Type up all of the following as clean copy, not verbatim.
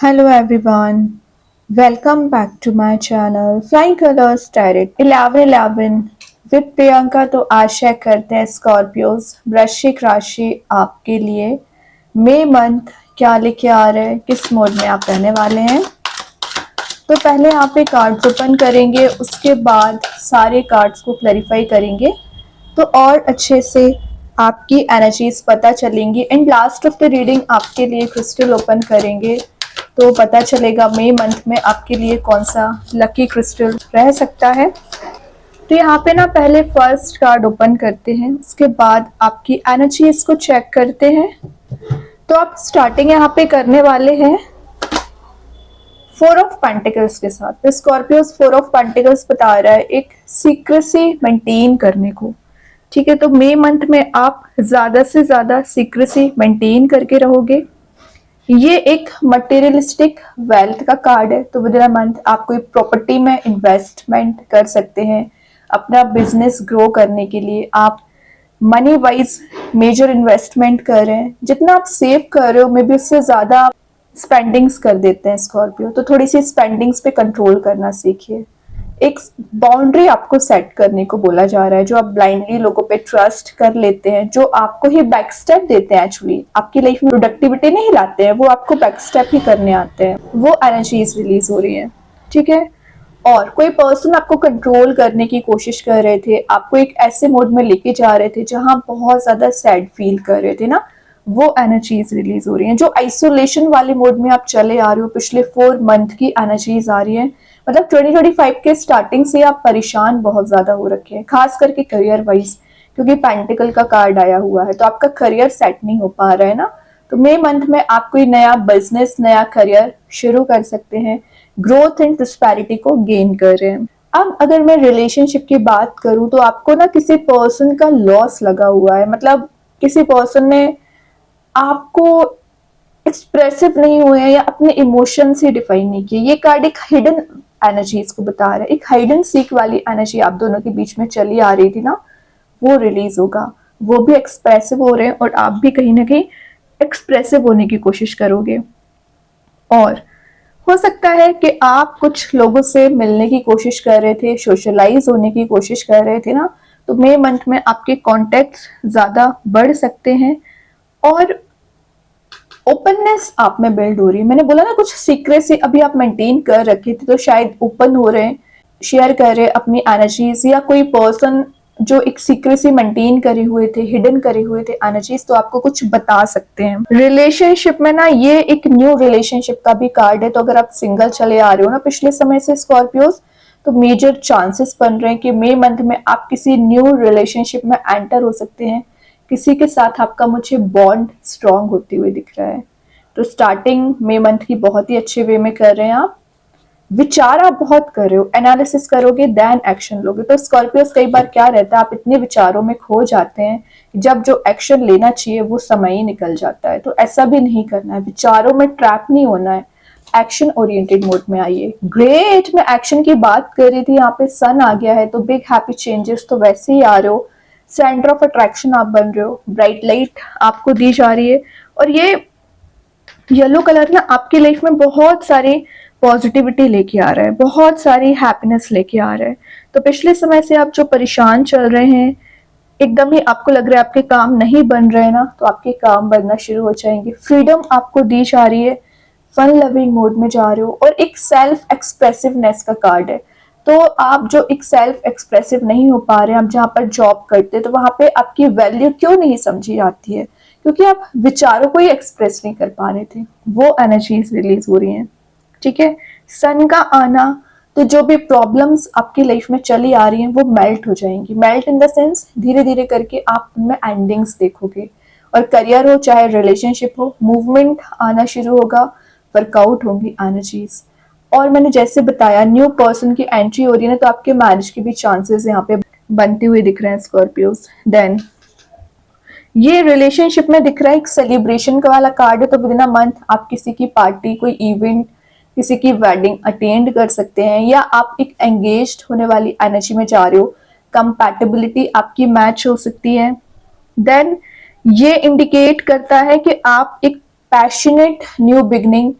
Hello everyone, welcome back to my channel Flying Colors Tarot 1111 with Priyanka. तो आशा करते हैं Scorpios वृश्चिक राशि आपके लिए मई मंथ क्या लेके आ रहे हैं, किस मोड में आप रहने वाले हैं। तो पहले यहाँ पे कार्ड्स ओपन करेंगे, उसके बाद सारे कार्ड्स को क्लैरिफाई करेंगे तो और अच्छे से आपकी एनर्जीज पता चलेंगी। And last of the reading आपके लिए क्रिस्टल ओपन करेंगे तो पता चलेगा मई मंथ में आपके लिए कौन सा लकी क्रिस्टल रह सकता है। तो यहाँ पे ना पहले फर्स्ट कार्ड ओपन करते हैं, उसके बाद आपकी एनर्जीज को चेक करते हैं। तो आप स्टार्टिंग यहाँ पे करने वाले हैं 4 ऑफ पेंटिकल्स के साथ। तो स्कॉर्पियोस 4 ऑफ पेंटिकल्स बता रहा है एक सीक्रेसी मेंटेन करने को। ठीक है, तो मई मंथ में आप ज्यादा से ज्यादा सीक्रेसी मेंटेन करके रहोगे। ये एक मटेरियलिस्टिक वेल्थ का कार्ड है, तो विद इन अ मंथ आप कोई प्रॉपर्टी में इन्वेस्टमेंट कर सकते हैं। अपना बिजनेस ग्रो करने के लिए आप मनी वाइज मेजर इन्वेस्टमेंट कर रहे हैं। जितना आप सेव कर रहे हो मे बी उससे ज्यादा आप स्पेंडिंग्स कर देते हैं स्कॉर्पियो। तो थोड़ी सी स्पेंडिंग्स पे कंट्रोल करना सीखिए। एक बाउंड्री आपको सेट करने को बोला जा रहा है। जो आप ब्लाइंडली लोगों पे ट्रस्ट कर लेते हैं, जो आपको ही बैक स्टेप देते हैं, एक्चुअली आपकी लाइफ में प्रोडक्टिविटी नहीं लाते हैं, वो आपको बैक स्टेप ही करने आते हैं, वो एनर्जीज रिलीज हो रही है। ठीक है, और कोई पर्सन आपको कंट्रोल करने की कोशिश कर रहे थे, आपको एक ऐसे मोड में लेके जा रहे थे जहां बहुत ज्यादा सैड फील कर रहे थे ना, वो एनर्जीज रिलीज हो रही हैं। जो आइसोलेशन वाले मोड में आप चले आ रहे हो, पिछले 4 मंथ की एनर्जीज आ रही है। मतलब 2025 के स्टार्टिंग से आप परेशान बहुत ज्यादा हो रखे हैं, खास करके करियर वाइज, क्योंकि पेंटिकल का कार्ड आया हुआ है तो आपका करियर सेट नहीं हो पा रहा है ना। तो मई मंथ में आप कोई नया बिजनेस, नया करियर शुरू कर सकते हैं, ग्रोथ एंड प्रोस्पेरिटी को गेन कर रहे हैं। अब अगर मैं रिलेशनशिप की बात करूं तो आपको ना किसी पर्सन का लॉस लगा हुआ है। मतलब किसी पर्सन ने आपको एक्सप्रेसिव नहीं हुए हैं या अपने इमोशन से डिफाइन नहीं किए। ये कार्ड एक हिडन एनर्जीज को बता रहा है। एक हाइड एंड सीक वाली एनर्जी आप दोनों के बीच में चली आ रही थी ना, वो रिलीज होगा। वो भी एक्सप्रेसिव हो रहे हैं और आप भी कहीं ना कहीं एक्सप्रेसिव होने की कोशिश करोगे। और हो सकता है कि आप कुछ लोगों से मिलने की कोशिश कर रहे थे, सोशलाइज होने की कोशिश कर रहे थे ना, तो मई मंथ में आपके कॉन्टेक्ट्स ज्यादा बढ़ सकते हैं और ओपननेस आप में बिल्ड हो रही है। मैंने बोला ना कुछ सीक्रेसी अभी आप मेंटेन कर रखे थे, तो शायद ओपन हो रहे हैं, शेयर कर रहे हैं अपनी एनर्जीज। या कोई पर्सन जो एक सीक्रेसी मेंटेन करे हुए थे, हिडन करे हुए थे एनर्जीज, तो आपको कुछ बता सकते हैं। रिलेशनशिप में ना ये एक न्यू रिलेशनशिप का भी कार्ड है। तो अगर आप सिंगल चले आ रहे हो ना पिछले समय से स्कॉर्पियोज, तो मेजर चांसेस बन रहे हैं कि मई मंथ में आप किसी न्यू रिलेशनशिप में एंटर हो सकते हैं। किसी के साथ आपका मुझे बॉन्ड स्ट्रांग होते हुए दिख रहा है। तो स्टार्टिंग मई मंथ की बहुत ही अच्छे वे में कर रहे हैं आप। विचार आप बहुत कर रहे हो, एनालिसिस करोगे देन एक्शन लोगे। तो स्कॉर्पियोस कई बार क्या रहता है, आप इतने विचारों में खो जाते हैं, जब जो एक्शन लेना चाहिए वो समय ही निकल जाता है। तो ऐसा भी नहीं करना है, विचारों में ट्रैप नहीं होना है, एक्शन ओरिएंटेड मोड में आइए। ग्रेट, मैं एक्शन की बात कर रही थी, यहाँ पे सन आ गया है तो बिग हैप्पी चेंजेस तो वैसे ही आ रहे हो। सेंटर ऑफ अट्रैक्शन आप बन रहे हो, ब्राइट लाइट आपको दी जा रही है। और ये येलो कलर ना आपकी लाइफ में बहुत सारी पॉजिटिविटी लेके आ रहा है, बहुत सारी हैप्पीनेस लेके आ रहा है। तो पिछले समय से आप जो परेशान चल रहे हैं, एकदम ही आपको लग रहा है आपके काम नहीं बन रहे ना, तो आपके काम बनना शुरू हो जाएंगे। फ्रीडम आपको दी जा रही है, फन लविंग मोड में जा रहे हो। और एक सेल्फ एक्सप्रेसिवनेस का कार्ड है। तो आप जो एक सेल्फ एक्सप्रेसिव नहीं हो पा रहे हैं, आप जहाँ पर जॉब करते हैं तो वहां पे आपकी वैल्यू क्यों नहीं समझी जाती है, क्योंकि आप विचारों को ही एक्सप्रेस नहीं कर पा रहे थे। वो एनर्जीज रिलीज हो रही हैं। ठीक है, सन का आना, तो जो भी प्रॉब्लम्स आपकी लाइफ में चली आ रही हैं वो मेल्ट हो जाएंगी। मेल्ट इन द सेंस धीरे धीरे करके आप उनमें एंडिंग्स देखोगे। और करियर हो चाहे रिलेशनशिप हो, मूवमेंट आना शुरू होगा, वर्कआउट होंगी एनर्जीज। और मैंने जैसे बताया न्यू पर्सन की एंट्री हो रही है ना, तो आपके मैरिज के भी चांसेस यहाँ पे बनते हुए दिख रहे हैं स्कॉर्पियोज। देन ये रिलेशनशिप में दिख रहा है एक सेलिब्रेशन का वाला कार्ड है। तो विद इन अ मंथ आप किसी की पार्टी, कोई इवेंट, किसी की वेडिंग अटेंड कर सकते हैं, या आप एक एंगेज्ड होने वाली एनर्जी में जा रहे हो, कंपैटिबिलिटी आपकी मैच हो सकती है। देन ये इंडिकेट करता है कि आप एक पैशनेट न्यू बिगनिंग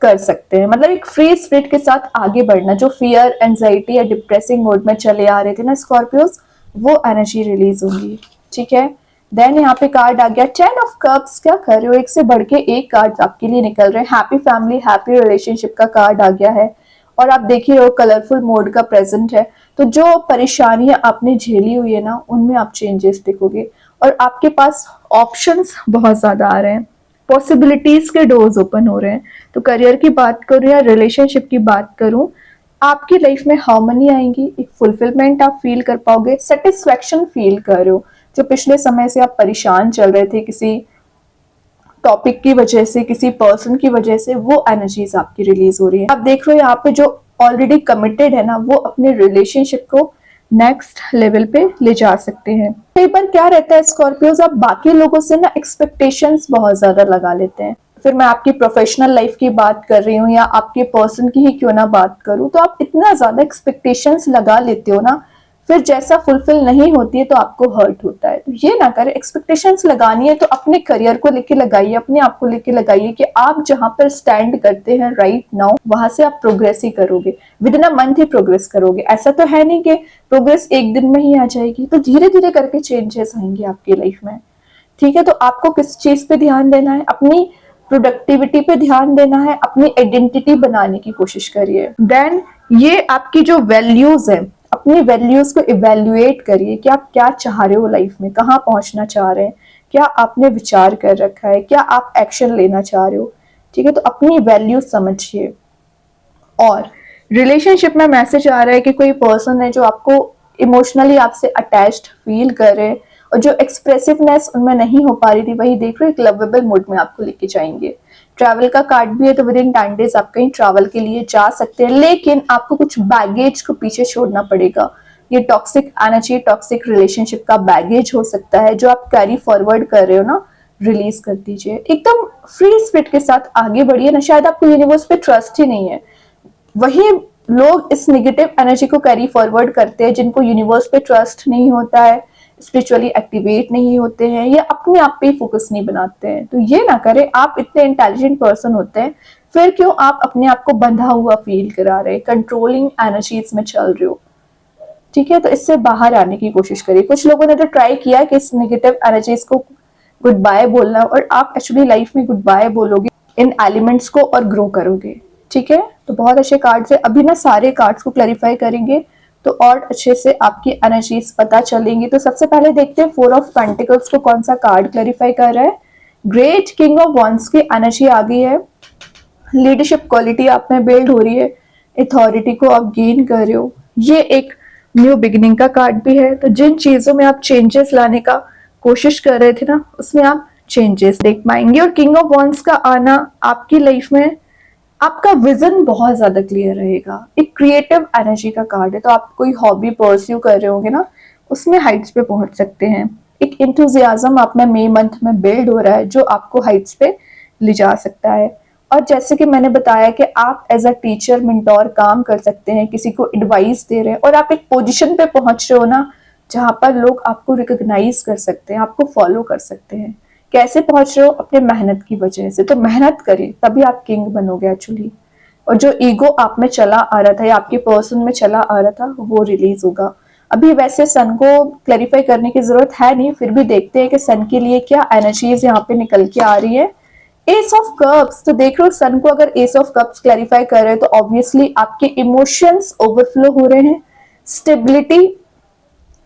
कर सकते हैं। मतलब एक फ्री स्पिरिट के साथ आगे बढ़ना, जो फियर, एंजाइटी या डिप्रेसिंग मोड में चले आ रहे थे ना स्कॉर्पियोज, वो एनर्जी रिलीज होगी। ठीक है, देन यहाँ पे कार्ड आ गया 10 ऑफ कप्स। क्या कर रहे हो, एक से बढ़ के एक कार्ड आपके लिए निकल रहे हैं। हैप्पी फैमिली, हैप्पी रिलेशनशिप का कार्ड आ गया है, और आप देख ही रहे हो कलरफुल मोड का प्रेजेंट है। तो जो परेशानियां आपने झेली हुई है ना, उनमें आप चेंजेस देखोगे, और आपके पास ऑप्शंस बहुत ज्यादा आ रहे हैं, पॉसिबिलिटीज के डोर्स ओपन हो रहे हैं। तो करियर की बात करूं या रिलेशनशिप की बात करूं, आपकी लाइफ में हार्मनी आएंगी, एक फुलफिलमेंट आप फील कर पाओगे, सेटिस्फेक्शन फील कर रहे हो। जो पिछले समय से आप परेशान चल रहे थे किसी टॉपिक की वजह से, किसी पर्सन की वजह से, वो एनर्जीज आपकी रिलीज हो रही है। आप देख रहे हो यहाँ पे जो ऑलरेडी कमिटेड है ना, वो अपने रिलेशनशिप को नेक्स्ट लेवल पे ले जा सकते हैं। कई बार क्या रहता है स्कॉर्पियोज, आप बाकी लोगों से ना एक्सपेक्टेशंस बहुत ज्यादा लगा लेते हैं। फिर मैं आपकी प्रोफेशनल लाइफ की बात कर रही हूँ या आपके पर्सन की ही क्यों ना बात करूँ, तो आप इतना ज्यादा एक्सपेक्टेशंस लगा लेते हो ना, फिर जैसा फुलफिल नहीं होती है तो आपको हर्ट होता है। तो ये ना करें, एक्सपेक्टेशंस लगानी है तो अपने करियर को लेके लगाइए, अपने आप को लेके लगाइए कि आप जहां पर स्टैंड करते हैं राइट नाउ, वहां से आप प्रोग्रेस ही करोगे, with in a month he progress करोगे। ऐसा तो है नहीं कि प्रोग्रेस एक दिन में ही आ जाएगी, तो धीरे धीरे करके चेंजेस आएंगे आपकी लाइफ में। ठीक है, तो आपको किस चीज पे ध्यान देना है, अपनी प्रोडक्टिविटी पे ध्यान देना है, अपनी आइडेंटिटी बनाने की कोशिश करिए। देन ये आपकी जो वैल्यूज है, अपनी वैल्यूज को इवेल्युएट करिए कि आप क्या चाह रहे हो लाइफ में, कहाँ पहुंचना चाह रहे हैं, क्या आपने विचार कर रखा है, क्या आप एक्शन लेना चाह रहे हो। ठीक है, तो अपनी वैल्यूज समझिए। और रिलेशनशिप में मैसेज आ रहा है कि कोई पर्सन है जो आपको इमोशनली आपसे अटैच्ड फील कर रहे हैं, और जो एक्सप्रेसिवनेस उनमें नहीं हो पा रही थी, वही देख रहे हो एक लवेबल मूड में आपको लेके जाएंगे। ट्रैवल का कार्ड भी है, तो विद इन 10 डेज आप कहीं ट्रैवल के लिए जा सकते हैं, लेकिन आपको कुछ बैगेज को पीछे छोड़ना पड़ेगा। ये टॉक्सिक एनर्जी, टॉक्सिक रिलेशनशिप का बैगेज हो सकता है जो आप कैरी फॉरवर्ड कर रहे हो ना, रिलीज कर दीजिए। एकदम फ्री स्पिरिट के साथ आगे बढ़िए ना। शायद आपको यूनिवर्स पे ट्रस्ट ही नहीं है, वही लोग इस नेगेटिव एनर्जी को कैरी फॉरवर्ड करते हैं जिनको यूनिवर्स पे ट्रस्ट नहीं होता है, स्पिरिचुअली एक्टिवेट नहीं होते हैं, या अपने आप पे ही फोकस नहीं बनाते हैं। तो ये ना करें, आप इतने इंटेलिजेंट पर्सन होते हैं, फिर क्यों आप अपने आप को बंधा हुआ फील करा रहे, कंट्रोलिंग एनर्जीज में चल रहे हो। ठीक है, तो इससे बाहर आने की कोशिश करिए। कुछ लोगों ने तो ट्राई किया कि इस नेगेटिव एनर्जीज को गुड बाय बोलना, और आप एक्चुअली लाइफ में गुड बाय बोलोगे इन एलिमेंट्स को और ग्रो करोगे। ठीक है, तो बहुत अच्छे कार्ड्स है। अभी ना सारे कार्ड्स को क्लैरिफाई करेंगे तो और अच्छे से आपकी एनर्जीज पता चलेंगी। तो सबसे पहले देखते हैं 4 ऑफ पेंटिकल्स को कौन सा कार्ड क्लैरिफाई कर रहा है। ग्रेट किंग ऑफ वंस की एनर्जी आ गई है। लीडरशिप क्वालिटी आप में बिल्ड हो रही है, अथॉरिटी को आप गेन कर रहे हो। ये एक न्यू बिगिनिंग का कार्ड भी है। तो जिन चीजों में आप चेंजेस लाने का कोशिश कर रहे थे ना, उसमें आप चेंजेस देख पाएंगे। और किंग ऑफ वंस का आना आपकी लाइफ में आपका विजन बहुत ज्यादा क्लियर रहेगा। एक क्रिएटिव एनर्जी का कार्ड है, तो आप कोई हॉबी परस्यू कर रहे होंगे ना, उसमें हाइट्स पे पहुंच सकते हैं। एक इंथुजियाज्म आप में मई मंथ में बिल्ड हो रहा है जो आपको हाइट्स पे ले जा सकता है। और जैसे कि मैंने बताया कि आप एज अ टीचर मेंटोर काम कर सकते हैं, किसी को एडवाइस दे रहे हैं, और आप एक पोजीशन पे पहुंच रहे हो ना जहां पर लोग आपको रिकॉग्नाइज कर सकते हैं, आपको फॉलो कर सकते हैं। कैसे पहुंच रहे हो, अपने मेहनत की वजह से। तो मेहनत करिए, तभी आप किंग बनोगे एक्चुअली। और जो ईगो आप में चला आ रहा था या आपके पर्सन में चला आ रहा था, वो रिलीज होगा। अभी वैसे सन को क्लैरिफाई करने की जरूरत है नहीं, फिर भी देखते हैं कि सन के लिए क्या एनर्जीज यहाँ पे निकल के आ रही है। एस ऑफ कप्स, तो देख रहे हो सन को अगर एस ऑफ कप्स क्लैरिफाई कर रहे हैं तो ऑब्वियसली आपके इमोशंस ओवरफ्लो हो रहे हैं, स्टेबिलिटी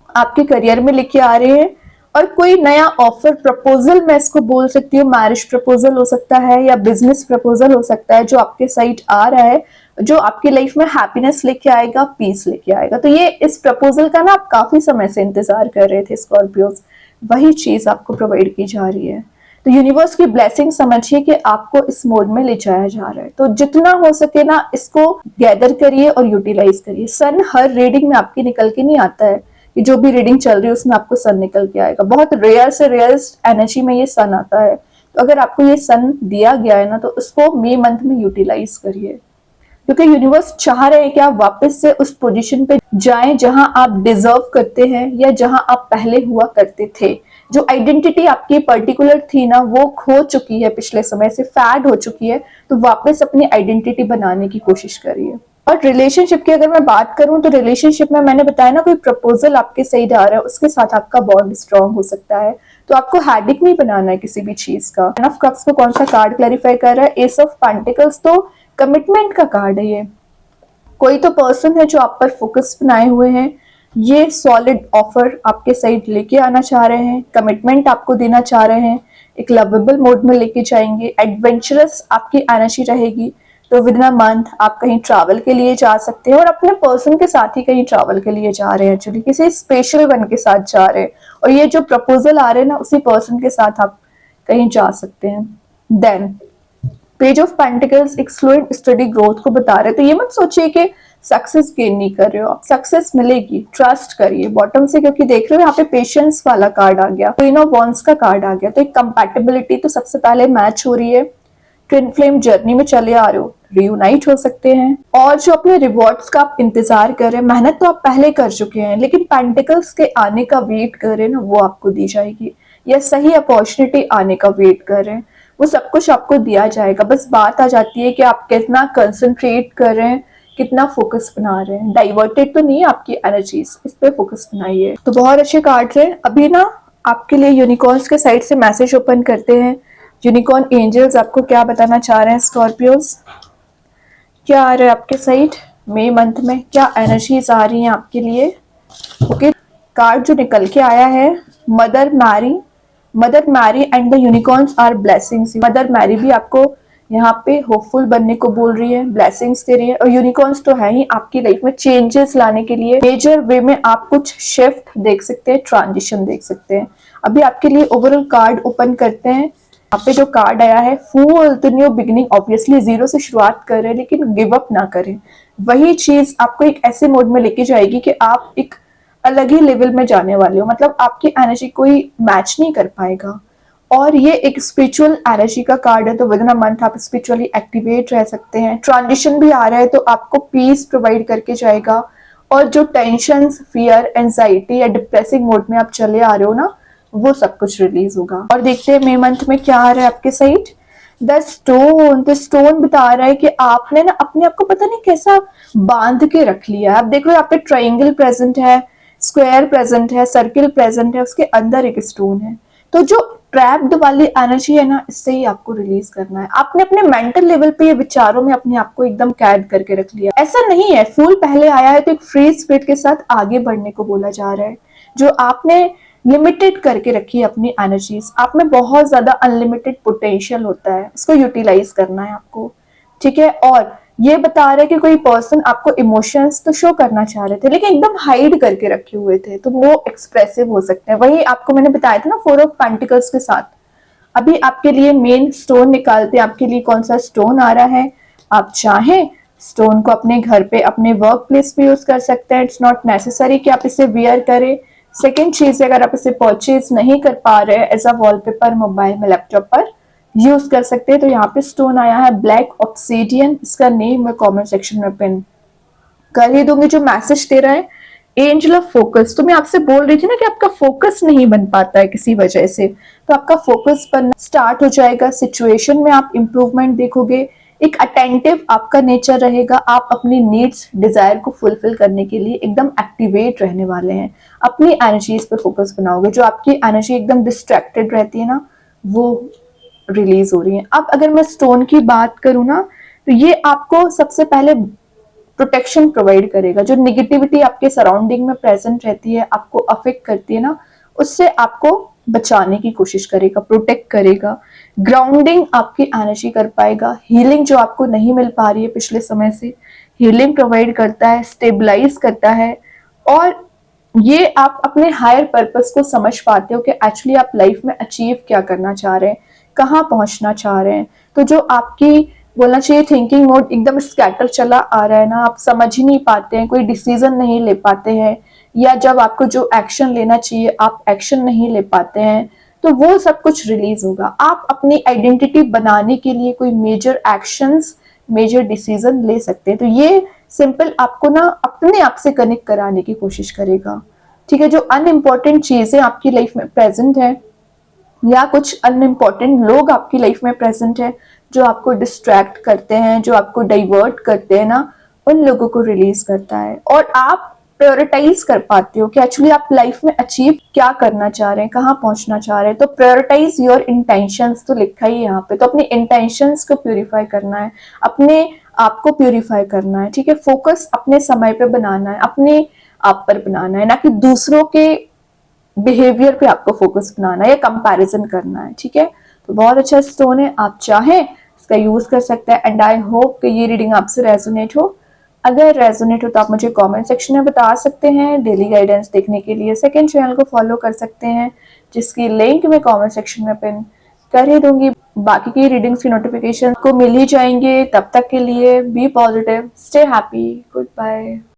आपके करियर में लेके आ रहे हैं, और कोई नया ऑफर प्रपोजल, मैं इसको बोल सकती हूँ, मैरिज प्रपोजल हो सकता है या बिजनेस प्रपोजल हो सकता है, जो आपके साइड आ रहा है, जो आपकी लाइफ में हैप्पीनेस लेके आएगा, पीस लेके आएगा। तो ये इस प्रपोजल का ना आप काफी समय से इंतजार कर रहे थे स्कॉर्पियोज, वही चीज आपको प्रोवाइड की जा रही है। तो यूनिवर्स की ब्लेसिंग समझिए कि आपको इस मोड में ले जाया जा रहा है। तो जितना हो सके ना इसको गैदर करिए और यूटिलाइज करिए। सन हर रीडिंग में आपकी निकल के नहीं आता है कि जो भी रीडिंग चल रही है उसमें आपको सन निकल के आएगा। बहुत रेयर से रेयरस्ट एनर्जी में ये सन आता है। तो अगर आपको ये सन दिया गया है ना, तो उसको मई मंथ में यूटिलाइज करिए। क्योंकि यूनिवर्स चाह रहे हैं कि आप वापस से उस पोजीशन पे जाएं जहां आप डिजर्व करते हैं या जहां आप पहले हुआ करते थे। जो आइडेंटिटी आपकी पर्टिकुलर थी ना, वो खो चुकी है, पिछले समय से फैड हो चुकी है, तो वापस अपनी आइडेंटिटी बनाने की कोशिश करिए। और रिलेशनशिप की अगर मैं बात करूं तो रिलेशनशिप में मैंने बताया ना, कोई प्रपोजल आपके सही आ रहा है, उसके साथ आपका बॉन्ड स्ट्रांग हो सकता है, तो आपको हैडिक नहीं बनाना है किसी भी चीज का। टेन ऑफ कप्स को कौन सा कार्ड क्लैरिफाई कर रहा है? एस ऑफ पेंटिकल्स, तो कमिटमेंट का कार्ड है ये। कोई तो पर्सन है जो आप पर फोकस बनाए हुए हैं, ये सॉलिड ऑफर आपके साइड लेके आना चाह रहे हैं, कमिटमेंट आपको देना चाह रहे हैं, एक लवेबल मोड में लेके जाएंगे, एडवेंचरस आपकी एनर्जी रहेगी। तो विद इन अ मंथ आप कहीं ट्रैवल के लिए जा सकते हैं, और अपने पर्सन के साथ ही कहीं ट्रैवल के लिए जा रहे हैं, एक्चुअली किसी स्पेशल वन के साथ जा रहे हैं, और ये जो प्रपोजल आ रहे हैं ना, उसी पर्सन के साथ आप कहीं जा सकते हैं। देन पेज ऑफ पेंटिकल्स एक स्लो एंड स्टडी ग्रोथ को बता रहे हैं, तो ये मत सोचिए कि सक्सेस गेन नहीं कर रहे हो आप, सक्सेस मिलेगी, ट्रस्ट करिए बॉटम से, क्योंकि देख रहे हो यहाँ पे पेशेंस वाला कार्ड आ गया, क्वीन ऑफ वॉन्ड्स का कार्ड आ गया, तो एक कंपैटिबिलिटी तो सबसे पहले मैच हो रही है। ट्विन फ्लेम जर्नी में चले आ रहे हो, रियूनाइट हो सकते हैं, और जो अपने रिवॉर्ड्स का आप इंतजार कर रहे हैं, मेहनत तो आप पहले कर चुके हैं, लेकिन पेंटिकल्स के आने का वेट कर रहे हैं ना, वो आपको दी जाएगी, या सही अपॉर्चुनिटी आने का वेट कर रहे हैं, वो सब कुछ आपको दिया जाएगा। बस बात आ जाती है कि आप कितना कंसंट्रेट कर रहे हैं, कितना फोकस बना रहे हैं, डाइवर्टेड तो नहीं है आपकी एनर्जीज, इस पे फोकस बनाइए। तो बहुत अच्छे कार्ड्स हैं। अभी ना आपके लिए यूनिकॉर्न्स के साइड से मैसेज ओपन करते हैं। यूनिकॉर्न एंजल्स आपको क्या बताना चाह रहे हैं? स्कॉर्पियोस, क्या आ रहा है आपके साइड मई मंथ में, क्या एनर्जीज आ रही हैं आपके लिए? ओके, कार्ड जो निकल के आया है, mother Mary, mother Mary and the unicorns are blessings. Mother Mary भी आपको यहाँ पे होपफुल बनने को बोल रही है, ब्लेसिंग्स दे रही है, और यूनिकॉर्न्स तो है ही आपकी लाइफ में चेंजेस लाने के लिए, मेजर वे में आप कुछ शिफ्ट देख सकते हैं, ट्रांजिशन देख सकते हैं। अभी आपके लिए ओवरऑल कार्ड ओपन करते हैं। यहाँ पे जो कार्ड आया है फूल, तो न्यू बिगिनिंग, ऑब्वियसली जीरो से शुरुआत कर रहे हैं, लेकिन गिव अप ना करें। वही चीज आपको एक ऐसे मोड में लेके जाएगी कि आप एक अलग ही लेवल में जाने वाले हो, मतलब आपकी एनर्जी कोई मैच नहीं कर पाएगा। और ये एक स्पिरिचुअल एनर्जी का कार्ड है, तो विद इन अ मंथ आप स्पिरिचुअली एक्टिवेट रह सकते हैं। ट्रांजिशन भी आ रहा है, तो आपको पीस प्रोवाइड करके जाएगा, और जो टेंशन, फियर, एंजाइटी या डिप्रेसिंग मोड में आप चले आ रहे हो ना, वो सब कुछ रिलीज होगा। और देखते हैं मई मंथ में क्या आ रहा है आपके साइड। द स्टोन, तो स्टोन बता रहा है कि आपने ना अपने आप को पता नहीं कैसा बांध के रख लिया है। आप देख रहे हो, आप पे ट्राइंगल प्रेजेंट है, स्क्वायर प्रेजेंट है, सर्किल प्रेजेंट है, उसके अंदर एक स्टोन है। तो जो ट्रैप्ड वाली एनर्जी है ना, इससे ही आपको रिलीज करना है। आपने अपने मेंटल लेवल पे ये विचारों में अपने आप को एकदम कैद करके रख लिया। ऐसा नहीं है, फूल पहले आया है तो एक फ्री स्पिरिट के साथ आगे बढ़ने को बोला जा रहा है। जो आपने लिमिटेड करके रखी है अपनी एनर्जीज, आप में बहुत ज्यादा अनलिमिटेड पोटेंशियल होता है, उसको यूटिलाइज करना है आपको, ठीक है। और ये बता रहा है कि कोई पर्सन आपको इमोशंस तो शो करना चाह रहे थे, लेकिन एकदम हाइड करके रखे हुए थे, तो वो एक्सप्रेसिव हो सकते हैं। वही आपको मैंने बताया था ना, 4 ऑफ पेंटिकल्स के साथ। अभी आपके लिए मेन स्टोन निकालते हैं। आपके लिए कौन सा स्टोन आ रहा है? आप चाहें स्टोन को अपने घर पे, अपने वर्क प्लेस पे यूज कर सकते हैं। इट्स नॉट नेसेसरी कि आप इसे वियर करें। सेकेंड चीज, अगर आप इसे परचेज नहीं कर पा रहे हैं, एज अ वॉलपेपर मोबाइल में, लैपटॉप पर यूज कर सकते हैं। तो यहाँ पे स्टोन आया है ब्लैक ऑब्सीडियन, इसका नेम मैं कमेंट सेक्शन में पिन कर ही दूंगी। जो मैसेज दे रहा है एंजल ऑफ फोकस, तो मैं आपसे बोल रही थी ना कि आपका फोकस नहीं बन पाता है किसी वजह से, तो आपका फोकस बनना स्टार्ट हो जाएगा। सिचुएशन में आप इंप्रूवमेंट देखोगे, एक अटेंटिव आपका नेचर रहेगा। आप अपनी नीड्स, डिजायर को फुलफिल करने के लिए एकदम एक्टिवेट रहने वाले हैं। अपनी एनर्जीज पे फोकस बनाओगे। जो आपकी एनर्जी एकदम डिस्ट्रैक्टेड रहती है ना, वो रिलीज हो रही है। अब अगर मैं स्टोन की बात करूं ना, तो ये आपको सबसे पहले प्रोटेक्शन प्रोवाइड करेगा। जो निगेटिविटी आपके सराउंडिंग में प्रेजेंट रहती है, आपको अफेक्ट करती है ना, उससे आपको बचाने की कोशिश करेगा, प्रोटेक्ट करेगा। ग्राउंडिंग आपकी एनर्जी कर पाएगा। हीलिंग जो आपको नहीं मिल पा रही है पिछले समय से, हीलिंग प्रोवाइड करता है, स्टेबलाइज करता है। और ये आप अपने हायर पर्पस को समझ पाते हो कि एक्चुअली आप लाइफ में अचीव क्या करना चाह रहे हैं, कहाँ पहुंचना चाह रहे हैं। तो जो आपकी बोलना चाहिए थिंकिंग मोड एकदम स्कैटर चला आ रहा है ना, आप समझ ही नहीं पाते हैं, कोई डिसीजन नहीं ले पाते हैं, या जब आपको जो एक्शन लेना चाहिए आप एक्शन नहीं ले पाते हैं, तो वो सब कुछ रिलीज होगा। आप अपनी आइडेंटिटी बनाने के लिए कोई मेजर एक्शंस मेजर डिसीजन ले सकते हैं। तो ये सिंपल आपको ना अपने आप से कनेक्ट कराने की कोशिश करेगा, ठीक है। जो अनइम्पॉर्टेंट चीजें आपकी लाइफ में प्रेजेंट है या कुछ अनइम्पॉर्टेंट लोग आपकी लाइफ में प्रेजेंट है जो आपको डिस्ट्रैक्ट करते हैं, जो आपको डाइवर्ट करते हैं ना, उन लोगों को रिलीज करता है। और आप प्रायोरिटाइज कर पाते हो कि एक्चुअली आप लाइफ में अचीव क्या करना चाह रहे हैं, कहाँ पहुंचना चाह रहे हैं। तो प्रायोरिटाइज योर इंटेंशंस तो लिखा ही है यहाँ पे। तो अपने इंटेंशंस को प्यूरिफाई करना है, अपने आप को प्यूरिफाई करना है, ठीक है। फोकस अपने समय पे बनाना है, अपने आप पर बनाना है, ना कि दूसरों के बिहेवियर पे आपको फोकस बनाना है या कंपैरिजन करना है, ठीक है। तो बहुत अच्छा स्टोन है, आप चाहें इसका यूज कर सकते हैं। एंड आई होप कि ये रीडिंग आपसे रेजोनेट हो। अगर रेजोनेट हो तो आप मुझे कमेंट सेक्शन में बता सकते हैं। डेली गाइडेंस देखने के लिए सेकंड चैनल को फॉलो कर सकते हैं, जिसकी लिंक मैं कमेंट सेक्शन में पिन कर ही दूंगी। बाकी की रीडिंग्स की नोटिफिकेशन को मिल ही जाएंगे। तब तक के लिए be positive, stay happy, good bye.